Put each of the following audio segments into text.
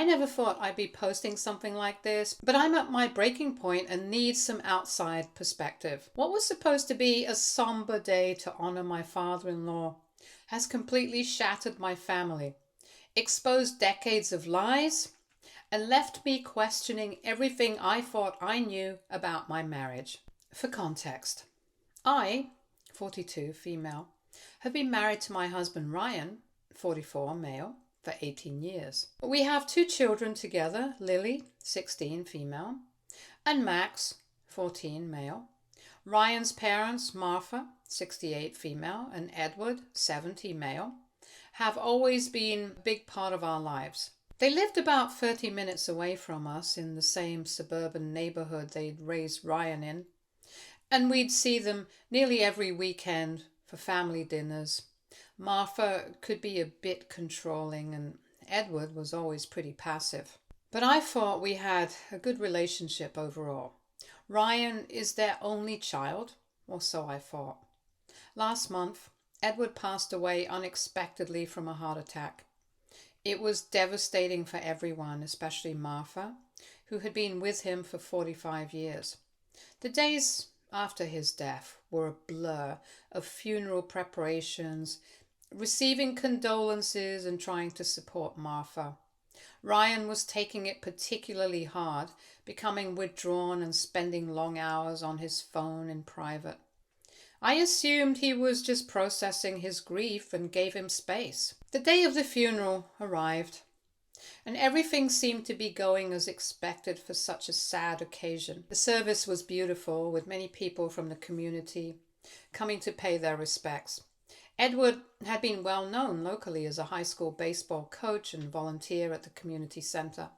never thought I'd be posting something like this, but I'm at my breaking point and need some outside perspective. What was supposed to be a somber day to honor my father-in-law has completely shattered my family, exposed decades of lies, and left me questioning everything I thought I knew about my marriage. For context, I, 42, female, have been married to my husband Ryan, 44, male, for 18 years. We have 2 children together, Lily, 16, female, and Max, 14, male. Ryan's parents, Martha, 68, female, and Edward, 70, male, have always been a big part of our lives. They lived about 30 minutes away from us in the same suburban neighborhood they'd raised Ryan in, and we'd see them nearly every weekend for family dinners. Martha could be a bit controlling and Edward was always pretty passive. But I thought we had a good relationship overall. Ryan is their only child, or so I thought. Last month, Edward passed away unexpectedly from a heart attack. It was devastating for everyone, especially Martha, who had been with him for 45 years. The days after his death were a blur of funeral preparations, receiving condolences and trying to support Martha. Ryan was taking it particularly hard, becoming withdrawn and spending long hours on his phone in private. I assumed he was just processing his grief and gave him space. The day of the funeral arrived, and everything seemed to be going as expected for such a sad occasion. The service was beautiful, with many people from the community coming to pay their respects. Edward had been well known locally as a high school baseball coach and volunteer at the community center.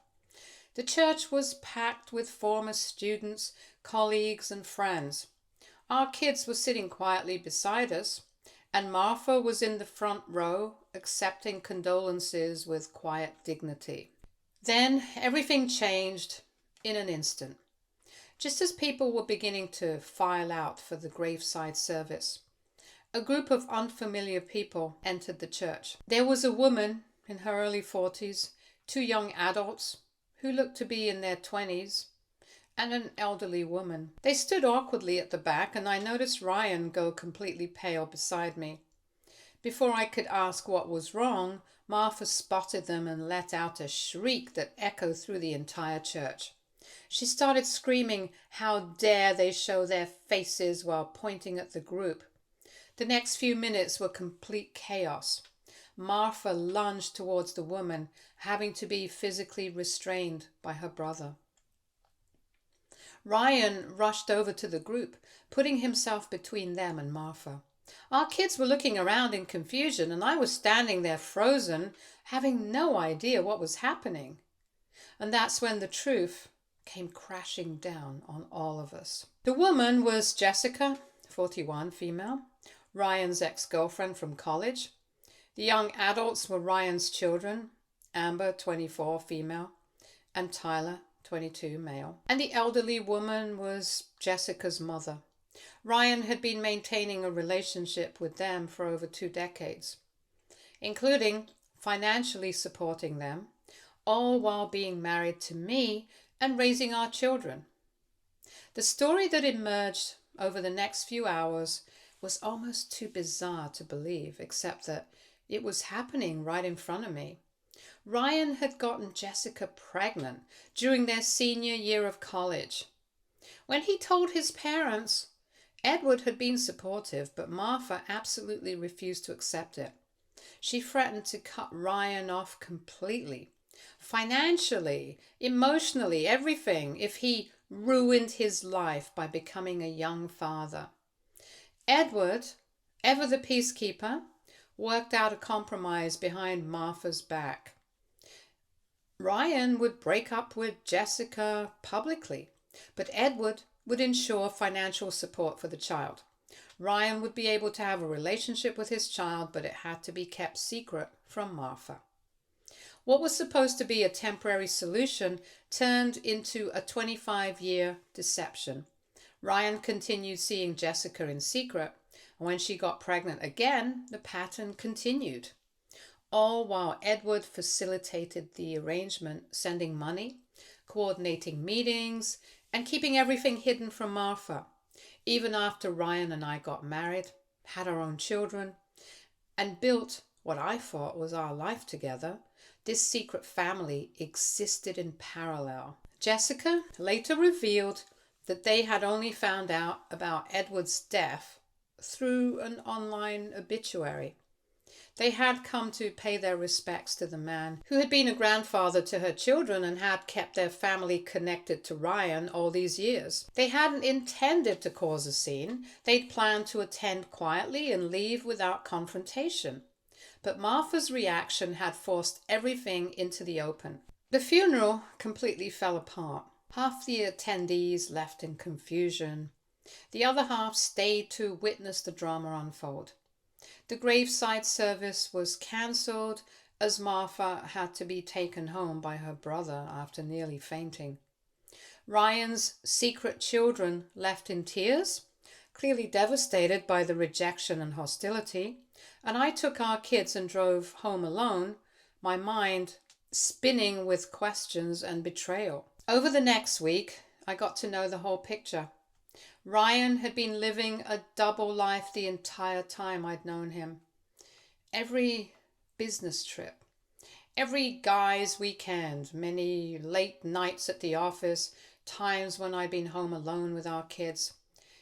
The church was packed with former students, colleagues, and friends. Our kids were sitting quietly beside us, and Martha was in the front row, accepting condolences with quiet dignity. Then everything changed in an instant. Just as people were beginning to file out for the graveside service, a group of unfamiliar people entered the church. There was a woman in her early 40s, 2 young adults who looked to be in their 20s, and an elderly woman. They stood awkwardly at the back, and I noticed Ryan go completely pale beside me. Before I could ask what was wrong, Martha spotted them and let out a shriek that echoed through the entire church. She started screaming, "How dare they show their faces," while pointing at the group. The next few minutes were complete chaos. Martha lunged towards the woman, having to be physically restrained by her brother. Ryan rushed over to the group, putting himself between them and Martha. Our kids were looking around in confusion, and I was standing there frozen, having no idea what was happening. And that's when the truth came crashing down on all of us. The woman was Jessica, 41, female, Ryan's ex-girlfriend from college. The young adults were Ryan's children, Amber, 24, female, and Tyler, 22, male. And the elderly woman was Jessica's mother. Ryan had been maintaining a relationship with them for over 2 decades, including financially supporting them, all while being married to me and raising our children. The story that emerged over the next few hours was almost too bizarre to believe, except that it was happening right in front of me. Ryan had gotten Jessica pregnant during their senior year of college. When he told his parents, Edward had been supportive, but Martha absolutely refused to accept it. She threatened to cut Ryan off completely, financially, emotionally, everything, if he ruined his life by becoming a young father. Edward, ever the peacekeeper, worked out a compromise behind Martha's back. Ryan would break up with Jessica publicly, but Edward would ensure financial support for the child. Ryan would be able to have a relationship with his child, but it had to be kept secret from Martha. What was supposed to be a temporary solution turned into a 25-year deception. Ryan continued seeing Jessica in secret, and when she got pregnant again, the pattern continued. all while Edward facilitated the arrangement, sending money, coordinating meetings, and keeping everything hidden from Martha. Even after Ryan and I got married, had our own children, and built what I thought was our life together, this secret family existed in parallel. Jessica later revealed that they had only found out about Edward's death through an online obituary. They had come to pay their respects to the man who had been a grandfather to her children and had kept their family connected to Ryan all these years. They hadn't intended to cause a scene. They'd planned to attend quietly and leave without confrontation. But Martha's reaction had forced everything into the open. The funeral completely fell apart. Half the attendees left in confusion. The other half stayed to witness the drama unfold. The graveside service was cancelled as Martha had to be taken home by her brother after nearly fainting. Ryan's secret children left in tears, clearly devastated by the rejection and hostility, and I took our kids and drove home alone, my mind spinning with questions and betrayal. Over the next week, I got to know the whole picture. Ryan had been living a double life the entire time I'd known him. Every business trip, every guy's weekend, many late nights at the office, times when I'd been home alone with our kids,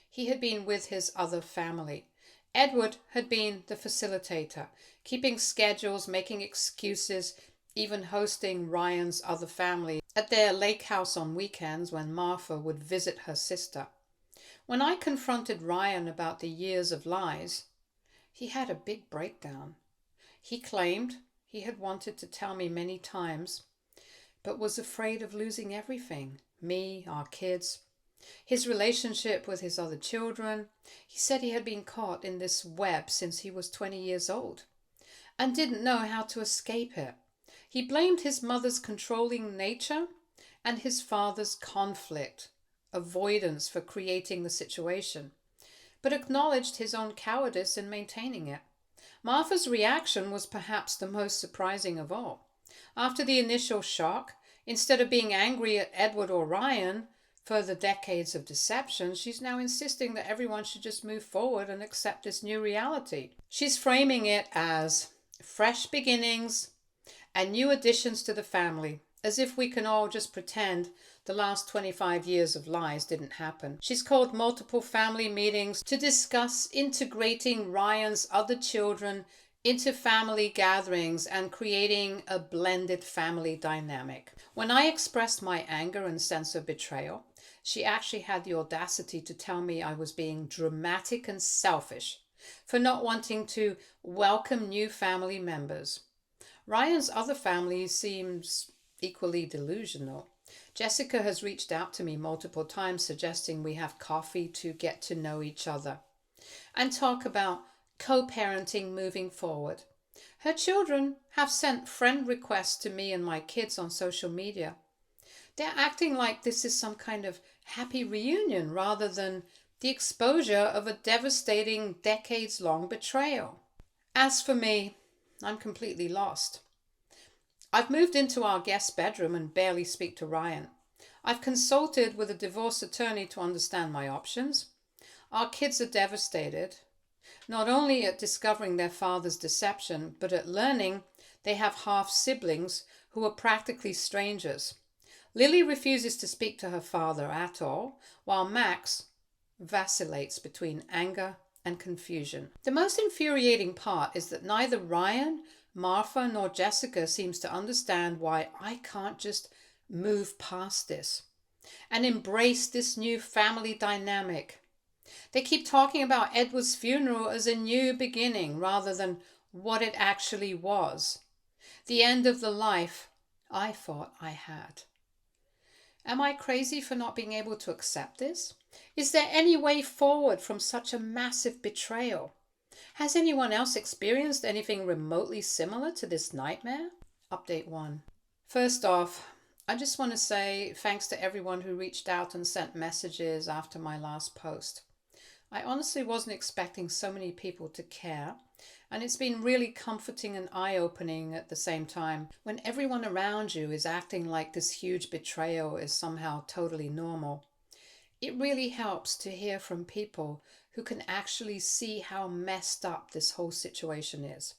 he had been with his other family. Edward had been the facilitator, keeping schedules, making excuses, even hosting Ryan's other family at their lake house on weekends when Martha would visit her sister. When I confronted Ryan about the years of lies, he had a big breakdown. He claimed he had wanted to tell me many times, but was afraid of losing everything, me, our kids, his relationship with his other children. He said he had been caught in this web since he was 20 years old and didn't know how to escape it. He blamed his mother's controlling nature and his father's conflict avoidance for creating the situation, but acknowledged his own cowardice in maintaining it. Martha's reaction was perhaps the most surprising of all. After the initial shock, instead of being angry at Edward or Ryan for the decades of deception, she's now insisting that everyone should just move forward and accept this new reality. She's framing it as fresh beginnings and new additions to the family, as if we can all just pretend the last 25 years of lies didn't happen. She's called multiple family meetings to discuss integrating Ryan's other children into family gatherings and creating a blended family dynamic. When I expressed my anger and sense of betrayal, she actually had the audacity to tell me I was being dramatic and selfish for not wanting to welcome new family members. Ryan's other family seems equally delusional. Jessica has reached out to me multiple times suggesting we have coffee to get to know each other and talk about co-parenting moving forward. Her children have sent friend requests to me and my kids on social media. They're acting like this is some kind of happy reunion rather than the exposure of a devastating decades-long betrayal. As for me, I'm completely lost. I've moved into our guest bedroom and barely speak to Ryan. I've consulted with a divorce attorney to understand my options. Our kids are devastated, not only at discovering their father's deception, but at learning they have half-siblings who are practically strangers. Lily refuses to speak to her father at all, while Max vacillates between anger and confusion. The most infuriating part is that neither Ryan, Martha, nor Jessica seems to understand why I can't just move past this and embrace this new family dynamic. They keep talking about Edward's funeral as a new beginning rather than what it actually was, the end of the life I thought I had. Am I crazy for not being able to accept this? Is there any way forward from such a massive betrayal? Has anyone else experienced anything remotely similar to this nightmare? Update 1. First off, I just want to say thanks to everyone who reached out and sent messages after my last post. I honestly wasn't expecting so many people to care, And it's been really comforting and eye-opening at the same time. When everyone around you is acting like this huge betrayal is somehow totally normal, it really helps to hear from people who can actually see how messed up this whole situation is.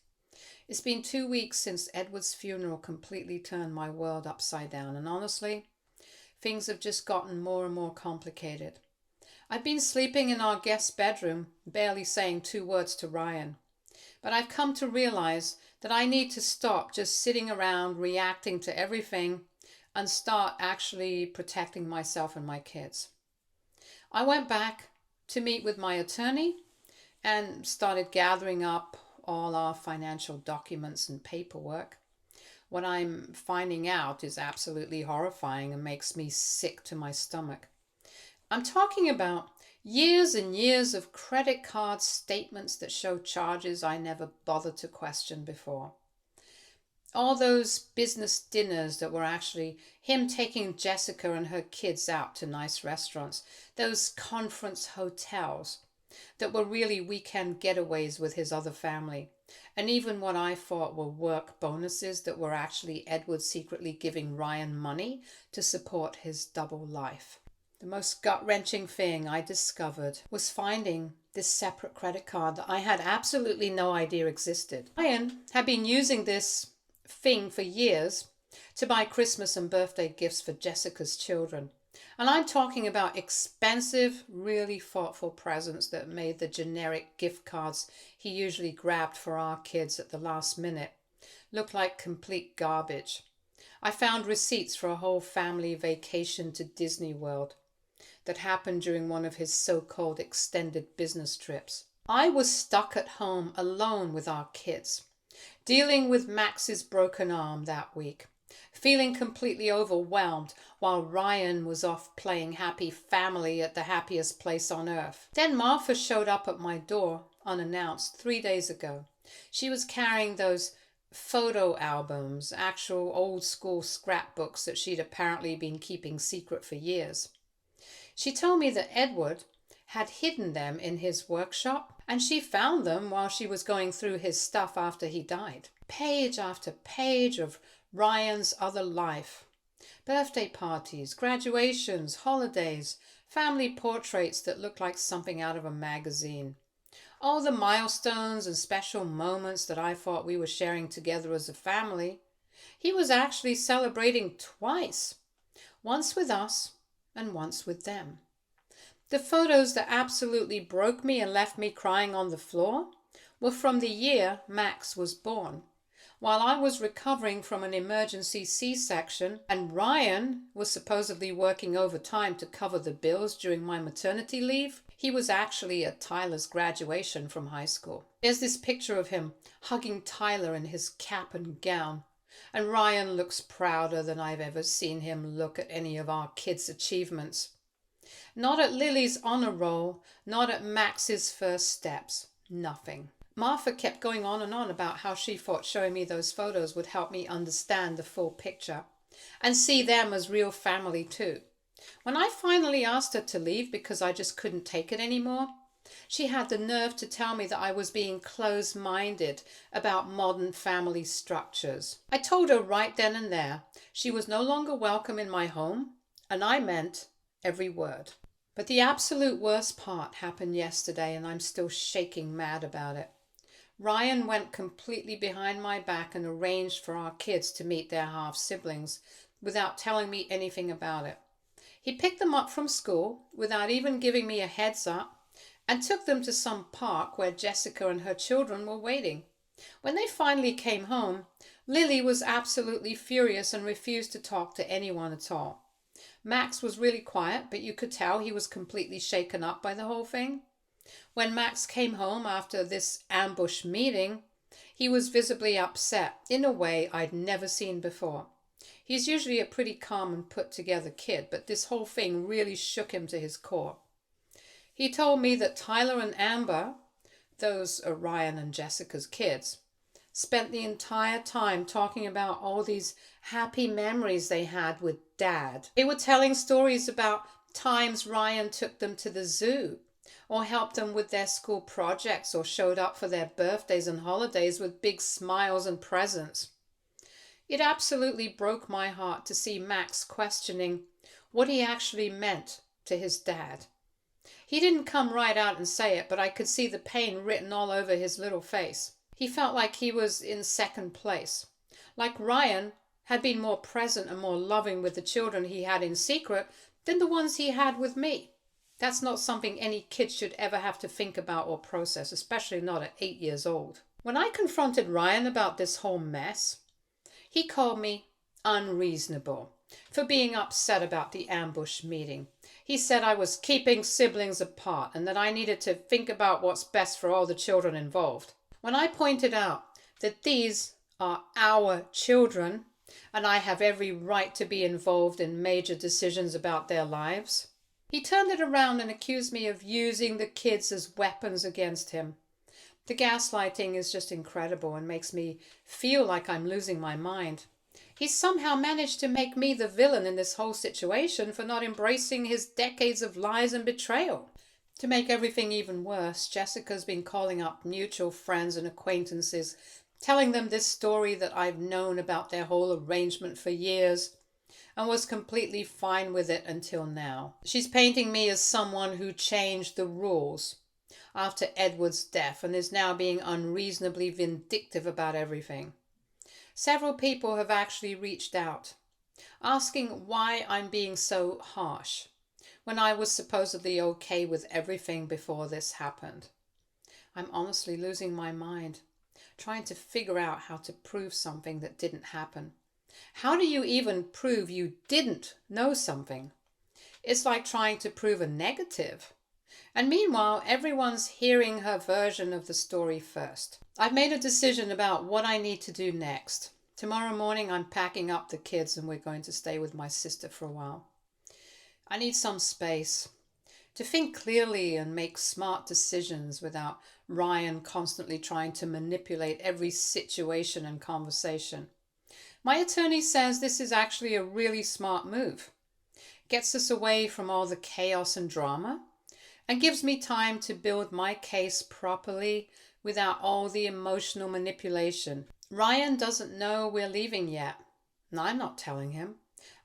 It's been 2 weeks since Edward's funeral completely turned my world upside down, and honestly, things have just gotten more and more complicated. I've been sleeping in our guest bedroom, barely saying 2 words to Ryan. But I've come to realize that I need to stop just sitting around reacting to everything and start actually protecting myself and my kids. I went back to meet with my attorney and started gathering up all our financial documents and paperwork. What I'm finding out is absolutely horrifying and makes me sick to my stomach. I'm talking about years and years of credit card statements that show charges I never bothered to question before. All those business dinners that were actually him taking Jessica and her kids out to nice restaurants. Those conference hotels that were really weekend getaways with his other family. And even what I thought were work bonuses that were actually Edward secretly giving Ryan money to support his double life. The most gut-wrenching thing I discovered was finding this separate credit card that I had absolutely no idea existed. Ryan had been using this thing for years to buy Christmas and birthday gifts for Jessica's children. And I'm talking about expensive, really thoughtful presents that made the generic gift cards he usually grabbed for our kids at the last minute look like complete garbage. I found receipts for a whole family vacation to Disney World that happened during one of his so-called extended business trips. I was stuck at home alone with our kids, dealing with Max's broken arm that week, feeling completely overwhelmed while Ryan was off playing happy family at the happiest place on earth. Then Martha showed up at my door unannounced 3 days ago. She was carrying those photo albums, actual old school scrapbooks that she'd apparently been keeping secret for years. She told me that Edward had hidden them in his workshop, and she found them while she was going through his stuff after he died. Page after page of Ryan's other life. Birthday parties, graduations, holidays, family portraits that looked like something out of a magazine. All the milestones and special moments that I thought we were sharing together as a family, he was actually celebrating twice. Once with us and once with them. The photos that absolutely broke me and left me crying on the floor were from the year Max was born. While I was recovering from an emergency C-section and Ryan was supposedly working overtime to cover the bills during my maternity leave, he was actually at Tyler's graduation from high school. There's this picture of him hugging Tyler in his cap and gown, and Ryan looks prouder than I've ever seen him look at any of our kids' achievements. Not at Lily's honor roll, not at Max's first steps, nothing. Martha kept going on and on about how she thought showing me those photos would help me understand the full picture and see them as real family too. When I finally asked her to leave because I just couldn't take it anymore, she had the nerve to tell me that I was being close-minded about modern family structures. I told her right then and there she was no longer welcome in my home, and I meant every word. But the absolute worst part happened yesterday, and I'm still shaking mad about it. Ryan went completely behind my back and arranged for our kids to meet their half-siblings without telling me anything about it. He picked them up from school without even giving me a heads up and took them to some park where Jessica and her children were waiting. When they finally came home, Lily was absolutely furious and refused to talk to anyone at all. Max was really quiet, but you could tell he was completely shaken up by the whole thing. When Max came home after this ambush meeting, he was visibly upset in a way I'd never seen before. He's usually a pretty calm and put-together kid, but this whole thing really shook him to his core. He told me that Tyler and Amber, those are Ryan and Jessica's kids, spent the entire time talking about all these happy memories they had with Dad. They were telling stories about times Ryan took them to the zoo or helped them with their school projects, or showed up for their birthdays and holidays with big smiles and presents. It absolutely broke my heart to see Max questioning what he actually meant to his dad. He didn't come right out and say it, but I could see the pain written all over his little face. He felt like he was in second place, like Ryan had been more present and more loving with the children he had in secret than the ones he had with me. That's not something any kid should ever have to think about or process, especially not at 8 years old. When I confronted Ryan about this whole mess, he called me unreasonable for being upset about the ambush meeting. He said I was keeping siblings apart and that I needed to think about what's best for all the children involved. When I pointed out that these are our children and I have every right to be involved in major decisions about their lives, he turned it around and accused me of using the kids as weapons against him. The gaslighting is just incredible and makes me feel like I'm losing my mind. He's somehow managed to make me the villain in this whole situation for not embracing his decades of lies and betrayal. To make everything even worse, Jessica's been calling up mutual friends and acquaintances, telling them this story that I've known about their whole arrangement for years and was completely fine with it until now. She's painting me as someone who changed the rules after Edward's death and is now being unreasonably vindictive about everything. Several people have actually reached out, asking why I'm being so harsh when I was supposedly okay with everything before this happened. I'm honestly losing my mind, trying to figure out how to prove something that didn't happen. How do you even prove you didn't know something? It's like trying to prove a negative. And meanwhile, everyone's hearing her version of the story first. I've made a decision about what I need to do next. Tomorrow morning, I'm packing up the kids and we're going to stay with my sister for a while. I need some space to think clearly and make smart decisions without Ryan constantly trying to manipulate every situation and conversation. My attorney says this is actually a really smart move. Gets us away from all the chaos and drama and gives me time to build my case properly without all the emotional manipulation. Ryan doesn't know we're leaving yet, and I'm not telling him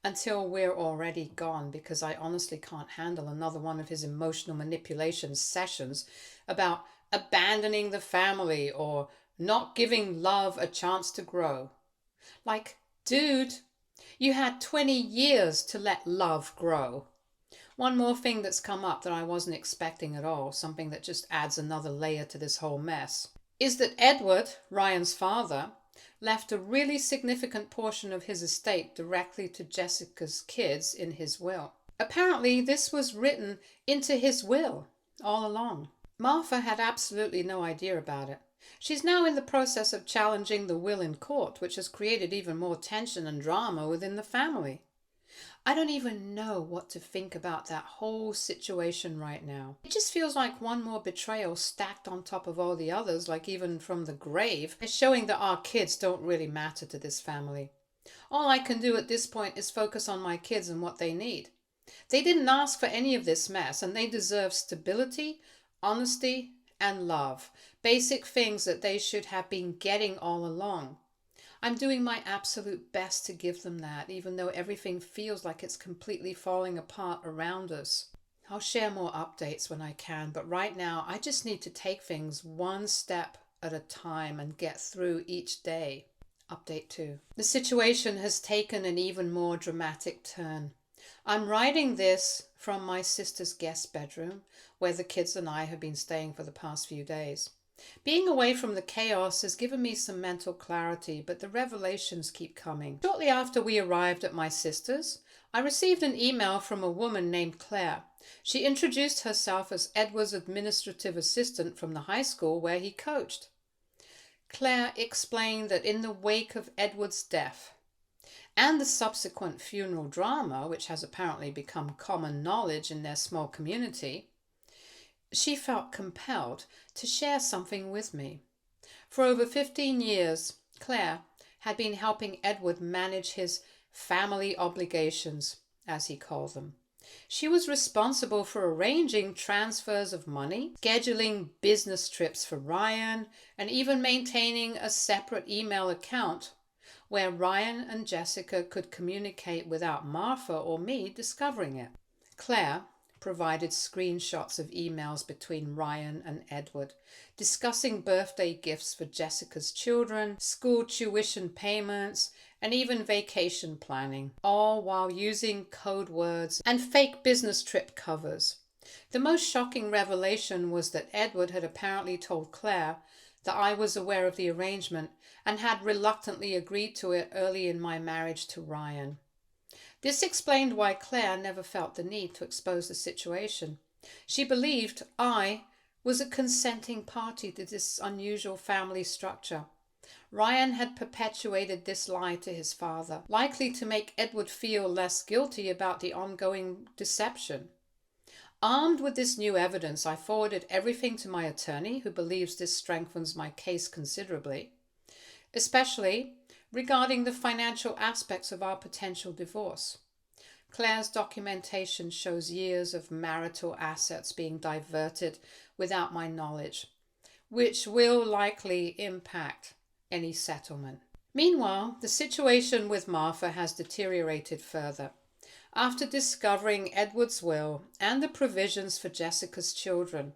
until we're already gone, because I honestly can't handle another one of his emotional manipulation sessions about abandoning the family or not giving love a chance to grow. Like, dude, you had 20 years to let love grow. One more thing that's come up that I wasn't expecting at all, something that just adds another layer to this whole mess, is that Edward, Ryan's father, left a really significant portion of his estate directly to Jessica's kids in his will. Apparently, this was written into his will all along. Martha had absolutely no idea about it. She's now in the process of challenging the will in court, which has created even more tension and drama within the family. I don't even know what to think about that whole situation right now. It just feels like one more betrayal stacked on top of all the others, like even from the grave. It's showing that our kids don't really matter to this family. All I can do at this point is focus on my kids and what they need. They didn't ask for any of this mess, and they deserve stability, honesty, and love. Basic things that they should have been getting all along. I'm doing my absolute best to give them that, even though everything feels like it's completely falling apart around us. I'll share more updates when I can, but right now I just need to take things one step at a time and get through each day. Update 2. The situation has taken an even more dramatic turn. I'm writing this from my sister's guest bedroom, where the kids and I have been staying for the past few days. Being away from the chaos has given me some mental clarity, but the revelations keep coming. Shortly after we arrived at my sister's, I received an email from a woman named Claire. She introduced herself as Edward's administrative assistant from the high school where he coached. Claire explained that in the wake of Edward's death and the subsequent funeral drama, which has apparently become common knowledge in their small community, she felt compelled to share something with me. For over 15 years, Claire had been helping Edward manage his family obligations, as he called them. She was responsible for arranging transfers of money, scheduling business trips for Ryan, and even maintaining a separate email account where Ryan and Jessica could communicate without Martha or me discovering it. Claire provided screenshots of emails between Ryan and Edward, discussing birthday gifts for Jessica's children, school tuition payments, and even vacation planning, all while using code words and fake business trip covers. The most shocking revelation was that Edward had apparently told Claire that I was aware of the arrangement and had reluctantly agreed to it early in my marriage to Ryan. This explained why Claire never felt the need to expose the situation. She believed I was a consenting party to this unusual family structure. Ryan had perpetuated this lie to his father, likely to make Edward feel less guilty about the ongoing deception. Armed with this new evidence, I forwarded everything to my attorney, who believes this strengthens my case considerably, especially regarding the financial aspects of our potential divorce. Claire's documentation shows years of marital assets being diverted without my knowledge, which will likely impact any settlement. Meanwhile, the situation with Martha has deteriorated further. After discovering Edward's will and the provisions for Jessica's children,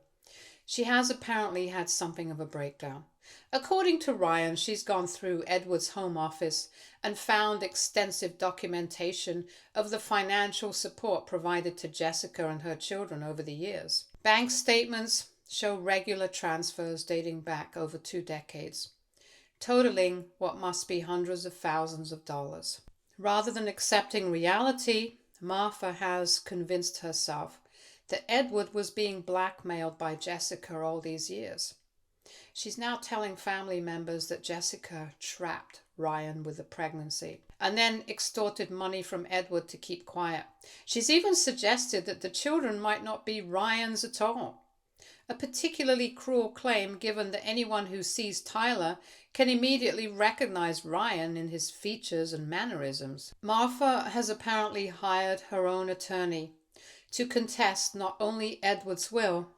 she has apparently had something of a breakdown. According to Ryan, she's gone through Edward's home office and found extensive documentation of the financial support provided to Jessica and her children over the years. Bank statements show regular transfers dating back over 2 decades, totaling what must be hundreds of thousands of dollars. Rather than accepting reality, Martha has convinced herself that Edward was being blackmailed by Jessica all these years. She's now telling family members that Jessica trapped Ryan with the pregnancy and then extorted money from Edward to keep quiet. She's even suggested that the children might not be Ryan's at all. A particularly cruel claim, given that anyone who sees Tyler can immediately recognize Ryan in his features and mannerisms. Martha has apparently hired her own attorney to contest not only Edward's will,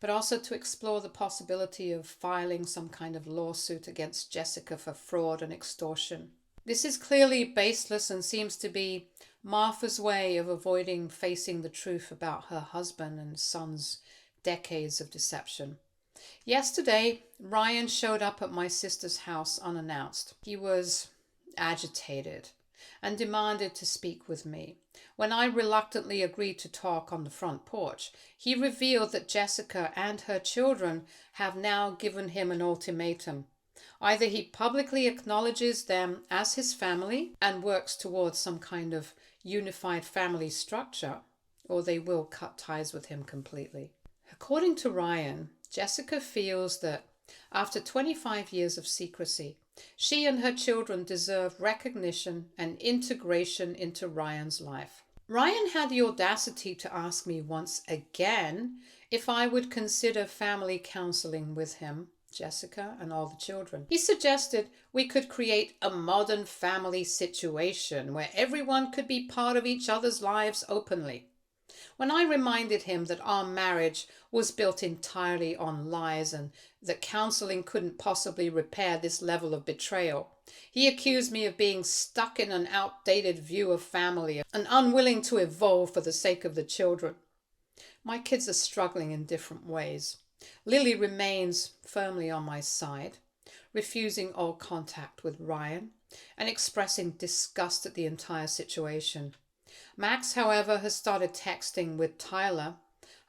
but also to explore the possibility of filing some kind of lawsuit against Jessica for fraud and extortion. This is clearly baseless and seems to be Martha's way of avoiding facing the truth about her husband and son's decades of deception. Yesterday, Ryan showed up at my sister's house unannounced. He was agitated and demanded to speak with me. When I reluctantly agreed to talk on the front porch, he revealed that Jessica and her children have now given him an ultimatum. Either he publicly acknowledges them as his family and works towards some kind of unified family structure, or they will cut ties with him completely. According to Ryan, Jessica feels that after 25 years of secrecy, she and her children deserve recognition and integration into Ryan's life. Ryan had the audacity to ask me once again if I would consider family counseling with him, Jessica, and all the children. He suggested we could create a modern family situation where everyone could be part of each other's lives openly. When I reminded him that our marriage was built entirely on lies and that counseling couldn't possibly repair this level of betrayal, he accused me of being stuck in an outdated view of family and unwilling to evolve for the sake of the children. My kids are struggling in different ways. Lily remains firmly on my side, refusing all contact with Ryan and expressing disgust at the entire situation. Max, however, has started texting with Tyler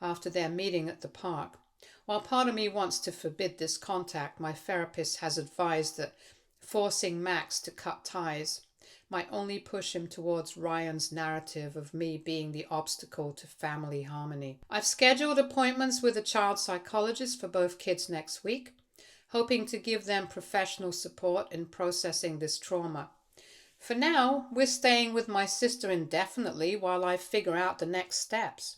after their meeting at the park. While part of me wants to forbid this contact, my therapist has advised that forcing Max to cut ties might only push him towards Ryan's narrative of me being the obstacle to family harmony. I've scheduled appointments with a child psychologist for both kids next week, hoping to give them professional support in processing this trauma. For now, we're staying with my sister indefinitely while I figure out the next steps.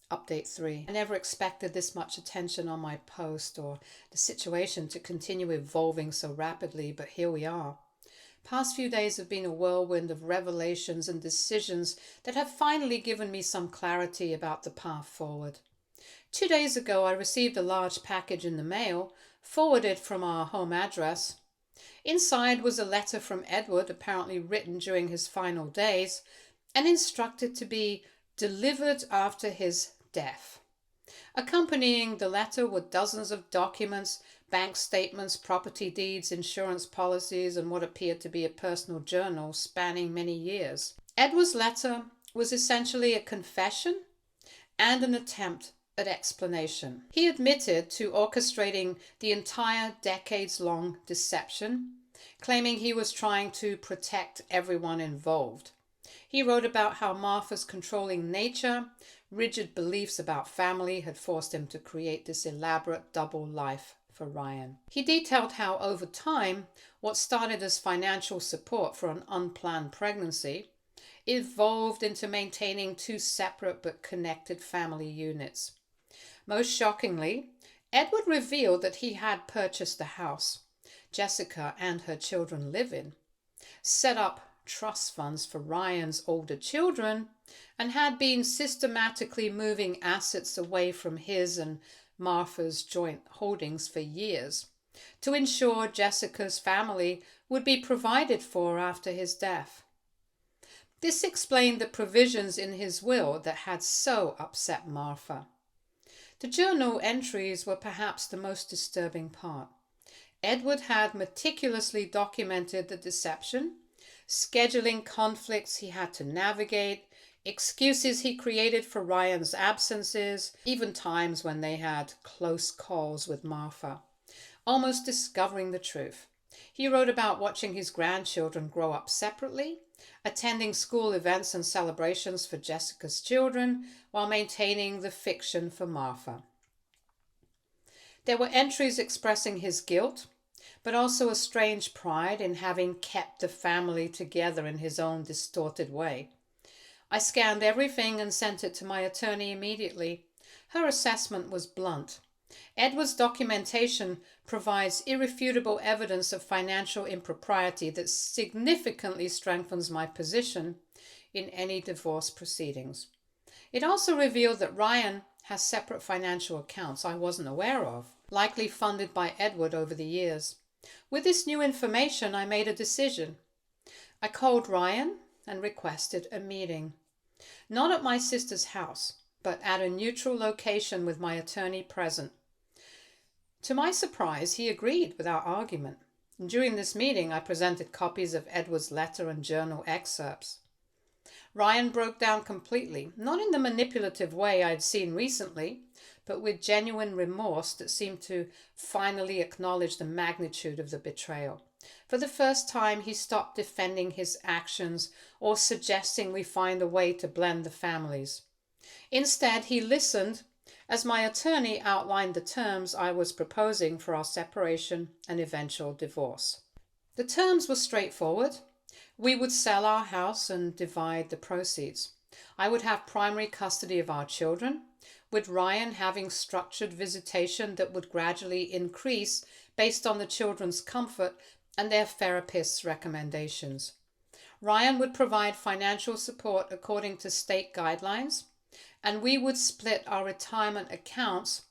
Update 3. I never expected this much attention on my post or the situation to continue evolving so rapidly, but here we are. Past few days have been a whirlwind of revelations and decisions that have finally given me some clarity about the path forward. 2 days ago, I received a large package in the mail, forwarded from our home address. Inside was a letter from Edward, apparently written during his final days, and instructed to be delivered after his death. Accompanying the letter were dozens of documents, bank statements, property deeds, insurance policies, and what appeared to be a personal journal spanning many years. Edward's letter was essentially a confession and an attempt at explanation. He admitted to orchestrating the entire decades-long deception, claiming he was trying to protect everyone involved. He wrote about how Martha's controlling nature, rigid beliefs about family had forced him to create this elaborate double life for Ryan. He detailed how over time, what started as financial support for an unplanned pregnancy evolved into maintaining two separate but connected family units. Most shockingly, Edward revealed that he had purchased the house Jessica and her children live in, set up trust funds for Ryan's older children, and had been systematically moving assets away from his and Martha's joint holdings for years to ensure Jessica's family would be provided for after his death. This explained the provisions in his will that had so upset Martha. The journal entries were perhaps the most disturbing part. Edward had meticulously documented the deception, scheduling conflicts he had to navigate, excuses he created for Ryan's absences, even times when they had close calls with Martha, almost discovering the truth. He wrote about watching his grandchildren grow up separately, attending school events and celebrations for Jessica's children, while maintaining the fiction for Martha. There were entries expressing his guilt, but also a strange pride in having kept the family together in his own distorted way. I scanned everything and sent it to my attorney immediately. Her assessment was blunt. Edward's documentation provides irrefutable evidence of financial impropriety that significantly strengthens my position in any divorce proceedings. It also revealed that Ryan has separate financial accounts I wasn't aware of, likely funded by Edward over the years. With this new information, I made a decision. I called Ryan and requested a meeting. Not at my sister's house, but at a neutral location with my attorney present. To my surprise, he agreed without argument. During this meeting, I presented copies of Edward's letter and journal excerpts. Ryan broke down completely, not in the manipulative way I'd seen recently, but with genuine remorse that seemed to finally acknowledge the magnitude of the betrayal. For the first time, he stopped defending his actions or suggesting we find a way to blend the families. Instead, he listened as my attorney outlined the terms I was proposing for our separation and eventual divorce. The terms were straightforward. We would sell our house and divide the proceeds. I would have primary custody of our children, with Ryan having structured visitation that would gradually increase based on the children's comfort and their therapist's recommendations. Ryan would provide financial support according to state guidelines, and we would split our retirement accounts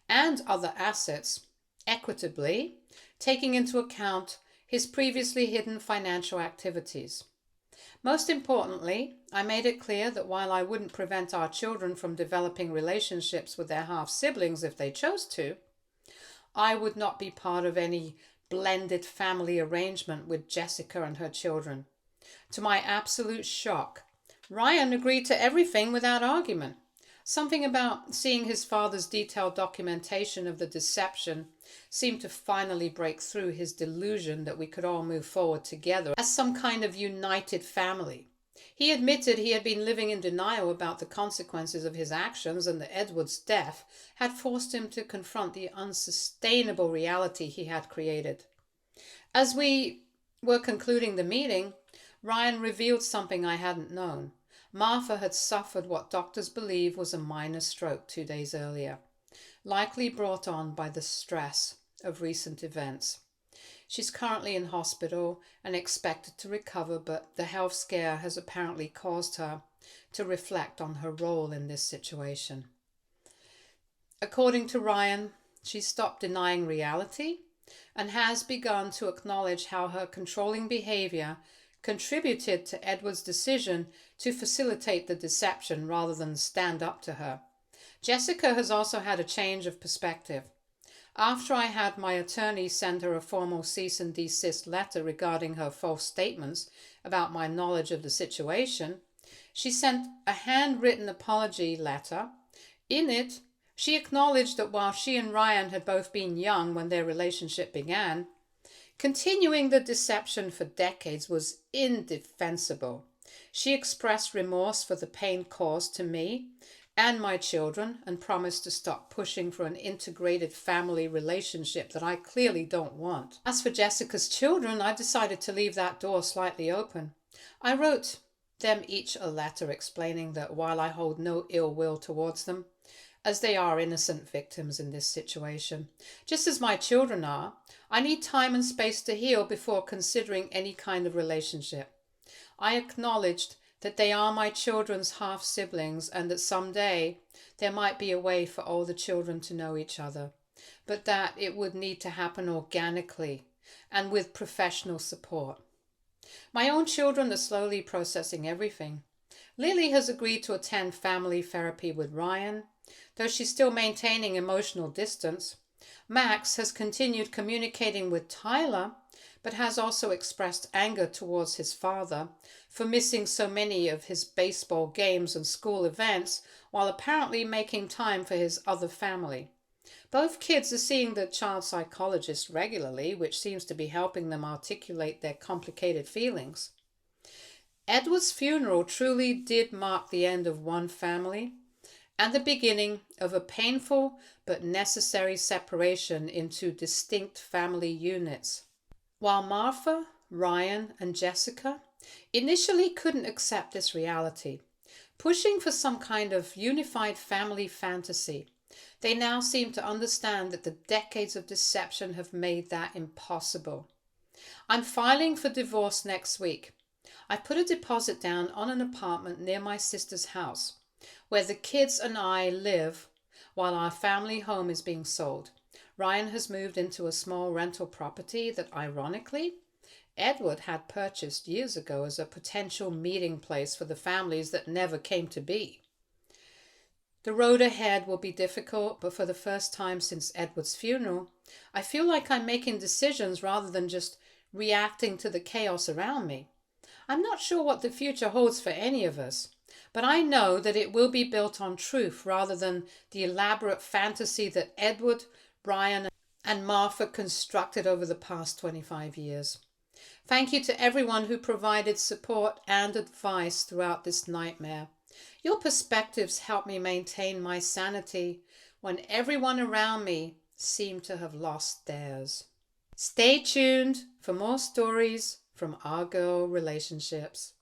and other assets equitably, taking into account his previously hidden financial activities. Most importantly, I made it clear that while I wouldn't prevent our children from developing relationships with their half-siblings if they chose to, I would not be part of any blended family arrangement with Jessica and her children. To my absolute shock, Ryan agreed to everything without argument. Something about seeing his father's detailed documentation of the deception seemed to finally break through his delusion that we could all move forward together as some kind of united family. He admitted he had been living in denial about the consequences of his actions, and that Edward's death had forced him to confront the unsustainable reality he had created. As we were concluding the meeting, Ryan revealed something I hadn't known. Martha had suffered what doctors believe was a minor stroke 2 days earlier, likely brought on by the stress of recent events. She's currently in hospital and expected to recover, but the health scare has apparently caused her to reflect on her role in this situation. According to Ryan, she's stopped denying reality and has begun to acknowledge how her controlling behavior contributed to Edward's decision to facilitate the deception rather than stand up to her. Jessica has also had a change of perspective. After I had my attorney send her a formal cease and desist letter regarding her false statements about my knowledge of the situation, she sent a handwritten apology letter. In it, she acknowledged that while she and Ryan had both been young when their relationship began, continuing the deception for decades was indefensible. She expressed remorse for the pain caused to me and my children and promised to stop pushing for an integrated family relationship that I clearly don't want. As for Jessica's children, I decided to leave that door slightly open. I wrote them each a letter explaining that while I hold no ill will towards them, as they are innocent victims in this situation, just as my children are, I need time and space to heal before considering any kind of relationship. I acknowledged that they are my children's half-siblings and that someday there might be a way for all the children to know each other, but that it would need to happen organically and with professional support. My own children are slowly processing everything. Lily has agreed to attend family therapy with Ryan, though she's still maintaining emotional distance. Max has continued communicating with Tyler, but has also expressed anger towards his father for missing so many of his baseball games and school events while apparently making time for his other family. Both kids are seeing the child psychologist regularly, which seems to be helping them articulate their complicated feelings. Edward's funeral truly did mark the end of one family and the beginning of a painful but necessary separation into distinct family units. While Martha, Ryan, and Jessica initially couldn't accept this reality, pushing for some kind of unified family fantasy, they now seem to understand that the decades of deception have made that impossible. I'm filing for divorce next week. I put a deposit down on an apartment near my sister's house, where the kids and I live while our family home is being sold. Ryan has moved into a small rental property that, ironically, Edward had purchased years ago as a potential meeting place for the families that never came to be. The road ahead will be difficult, but for the first time since Edward's funeral, I feel like I'm making decisions rather than just reacting to the chaos around me. I'm not sure what the future holds for any of us, but I know that it will be built on truth rather than the elaborate fantasy that Edward, Brian, and Martha constructed over the past 25 years. Thank you to everyone who provided support and advice throughout this nightmare. Your perspectives help me maintain my sanity when everyone around me seemed to have lost theirs. Stay tuned for more stories from our girl relationships.